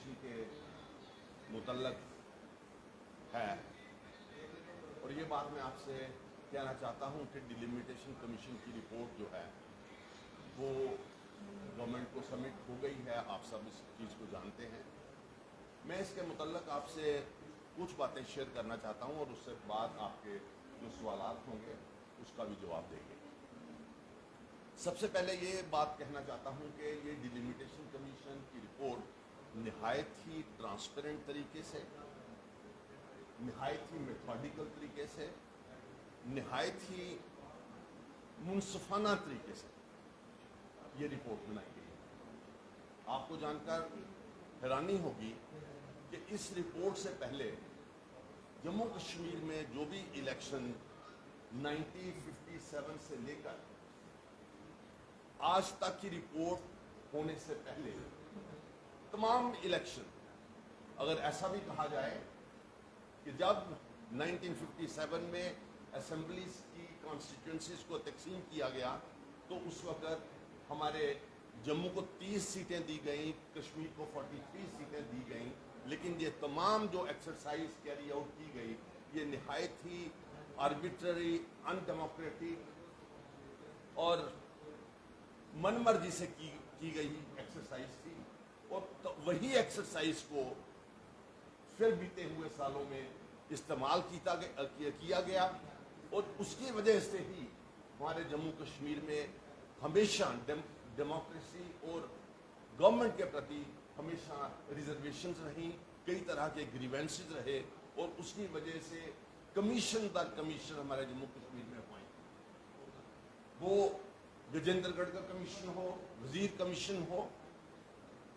Commission के मुतल्लक है, और ये बात मैं आपसे कहना चाहता हूँ कि डिलिमिटेशन कमीशन की रिपोर्ट जो है वो गवर्नमेंट को सबमिट हो गई है, आप सब इस चीज़ को जानते हैं। मैं इसके मुतल्लक आपसे कुछ बातें शेयर करना चाहता हूँ और उससे बाद आपके जो सवालात होंगे उसका भी जवाब देंगे। सबसे पहले ये बात कहना चाहता हूँ कि ये डिलिमिटेशन कमीशन की रिपोर्ट नहायत ही ट्रांसपेरेंट तरीके से, नहायत ही मेथोडिकल तरीके से, नहायत ही मुनसफाना तरीके से ये रिपोर्ट बनाई गई है। आपको जानकर हैरानी होगी कि इस रिपोर्ट से पहले जम्मू कश्मीर में जो भी इलेक्शन 1957 से लेकर आज तक की रिपोर्ट होने से पहले तमाम इलेक्शन, अगर ऐसा भी कहा जाए कि जब 1957 में असेंबलीज की कॉन्स्टिट्यूंसीज को तकसीम किया गया तो उस वक्त हमारे जम्मू को 30 सीटें दी गई, कश्मीर को 43 सीटें दी गई, लेकिन ये तमाम जो एक्सरसाइज कैरी आउट की गई ये नहायत ही आर्बिट्ररी, अनडेमोक्रेटिक और मनमर्जी से की गई एक्सरसाइज थी। और तो वही एक्सरसाइज को फिर बीते हुए सालों में इस्तेमाल किया गया और उसकी वजह से ही हमारे जम्मू कश्मीर में हमेशा डेमोक्रेसी और गवर्नमेंट के प्रति हमेशा रिजर्वेशंस रहीं, कई तरह के ग्रीवेंसेस रहे और उसकी वजह से कमीशन दर कमीशन हमारे जम्मू कश्मीर में हुए। वो गजेंद्रगढ़ का कमीशन हो, वजीर कमीशन हो,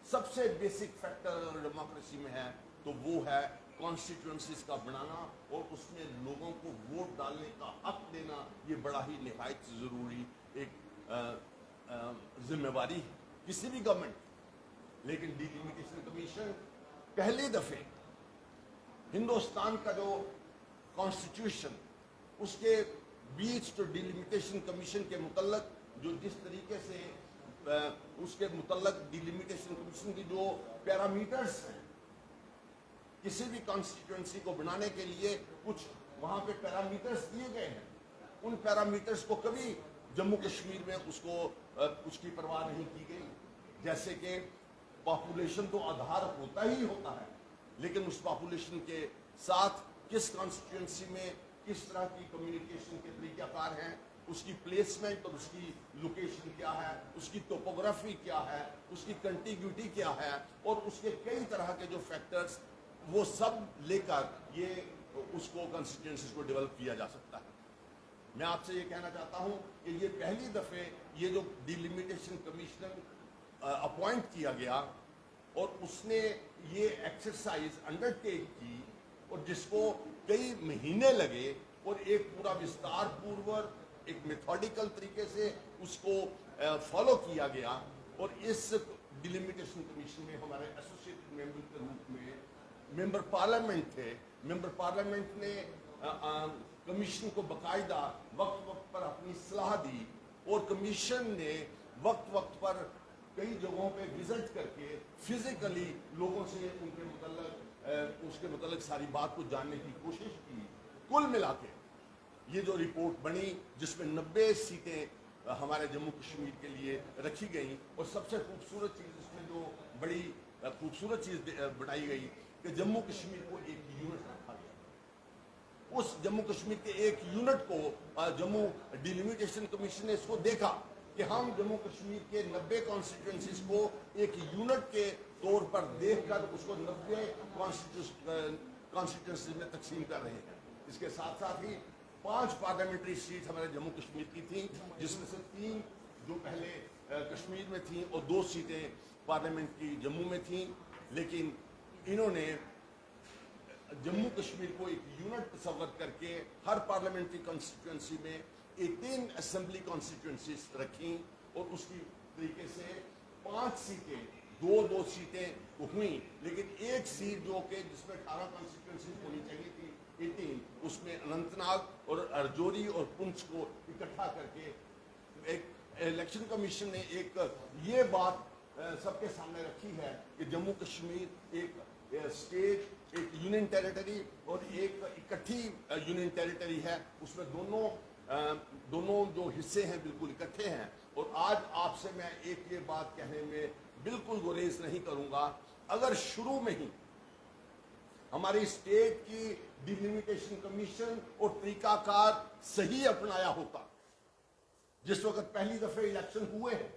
सबसे बेसिक फैक्टर अगर डेमोक्रेसी में है तो वो है कॉन्स्टिट्यूंसीज का बनाना और उसमें लोगों को वोट डालने का हक देना। ये बड़ा ही निहायत ज़रूरी एक जिम्मेवारी है किसी भी गवर्नमेंट। लेकिन डिलिमिटेशन कमीशन पहली दफे हिंदुस्तान का जो कॉन्स्टिट्यूशन उसके बीच तो डिलिमिटेशन कमीशन के मुतल्लक जो जिस तरीके से उसके मुतल्लक डिलिमिटेशन कमीशन की जो पैरामीटर्स हैं, किसी भी कॉन्स्टिट्यूंसी को बनाने के लिए कुछ वहाँ पे पैरामीटर्स दिए गए हैं, उन पैरामीटर्स को कभी जम्मू कश्मीर में उसकी परवाह नहीं की गई। जैसे कि पॉपुलेशन तो आधार होता ही होता है, लेकिन उस पॉपुलेशन के साथ किस कॉन्स्टिट्यूंसी में किस तरह की कम्युनिकेशन के तरीक़ाकार हैं, उसकी प्लेसमेंट और उसकी लोकेशन क्या है, उसकी टोपोग्राफी क्या है, उसकी कंटिग्यूटी क्या है और उसके कई तरह के जो फैक्टर्स वो सब लेकर ये उसको कॉन्स्टिट्यूंसीज को डेवलप किया जा सकता है। मैं आपसे ये कहना चाहता हूँ कि ये पहली दफ़े ये जो डिलिमिटेशन कमिश्नर अपॉइंट किया गया और उसने ये एक्सरसाइज अंडरटेक की और जिसको कई महीने लगे और एक पूरा विस्तार पूर्वक एक मेथोडिकल तरीके से उसको फॉलो किया गया। और इस डिलिमिटेशन कमीशन में हमारे एसोसिएटेड मेंबर के रूप में मेंबर पार्लियामेंट थे। मेंबर पार्लियामेंट ने कमीशन को बाकायदा वक्त वक्त पर अपनी सलाह दी और कमीशन ने वक्त वक्त पर कई जगहों पे विजिट करके फिजिकली लोगों से उनके मुतल्लक उसके मुतल्लक सारी बात को जानने की कोशिश की। कुल मिला के ये जो रिपोर्ट बनी जिसमें 90 सीटें हमारे जम्मू कश्मीर के लिए रखी गई और सबसे खूबसूरत चीज़ इसमें जो बड़ी खूबसूरत चीज़ बनाई गई कि जम्मू कश्मीर को एक यूनिट रखा गया। उस जम्मू कश्मीर के एक यूनिट को जम्मू डिलिमिटेशन कमीशन ने इसको देखा कि हम जम्मू कश्मीर के 90 कॉन्स्टिट्यूंसीज को एक यूनिट के तौर पर देखकर उसको 90 कॉन्स्टिट्यूंसीज में तकसीम कर रहे हैं। इसके साथ साथ ही 5 पार्लियामेंट्री सीट हमारे जम्मू कश्मीर की थी, जिसमें से 3 जो पहले कश्मीर में थी और 2 सीटें पार्लियामेंट की जम्मू में थी। लेकिन इन्होंने जम्मू कश्मीर को एक यूनिट तस्वर करके हर पार्लियामेंट्री कॉन्स्टिट्यूंसी में 18 असेंबली कॉन्स्टिट्यूंसीज रखी और उसकी तरीके से 5 सीटें 2 सीटें हुई। लेकिन एक सीट जो कि जिसमें 18 कॉन्स्टिट्यूंसीज होनी चाहिए थी 18, उसमें अनंतनाग और अर्जोरी और पुंछ को इकट्ठा करके एक इलेक्शन कमीशन ने एक ये बात سب کے سامنے رکھی ہے کہ جموں کشمیر ایک اسٹیٹ، ایک یونین ٹیریٹری اور ایک اکٹھی یونین ٹیریٹری ہے، اس میں دونوں جو حصے ہیں بالکل اکٹھے ہیں۔ اور آج آپ سے میں ایک یہ بات کہنے میں بالکل گریز نہیں کروں گا، اگر شروع میں ہی ہماری اسٹیٹ کی ڈیلیمیٹیشن کمیشن اور طریقہ کار صحیح اپنایا ہوتا، جس وقت پہلی دفعہ الیکشن ہوئے ہیں،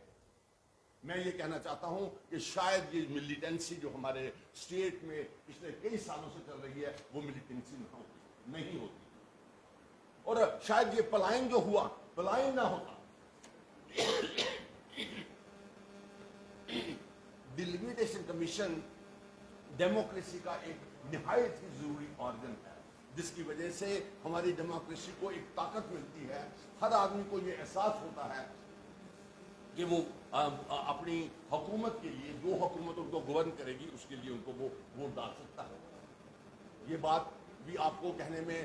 میں یہ کہنا چاہتا ہوں کہ شاید یہ ملیٹنسی جو ہمارے اسٹیٹ میں پچھلے کئی سالوں سے چل رہی ہے وہ ملیٹنسی نہیں ہوتی، اور شاید یہ پلائن جو ہوا پلائن نہ ہوتا۔ ڈیلیمیٹیشن کمیشن ڈیموکریسی کا ایک نہایت ہی ضروری آرگن ہے، جس کی وجہ سے ہماری ڈیموکریسی کو ایک طاقت ملتی ہے۔ ہر آدمی کو یہ احساس ہوتا ہے کہ وہ اپنی حکومت کے لیے، جو حکومت ان کو گورن کرے گی اس کے لیے ان کو وہ ووٹ ڈال سکتا ہے۔ یہ بات بھی آپ کو کہنے میں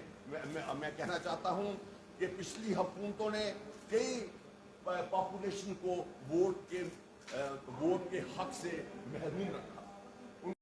میں کہنا چاہتا ہوں کہ پچھلی حکومتوں نے کئی پاپولیشن کو ووٹ کے حق سے محروم رکھا،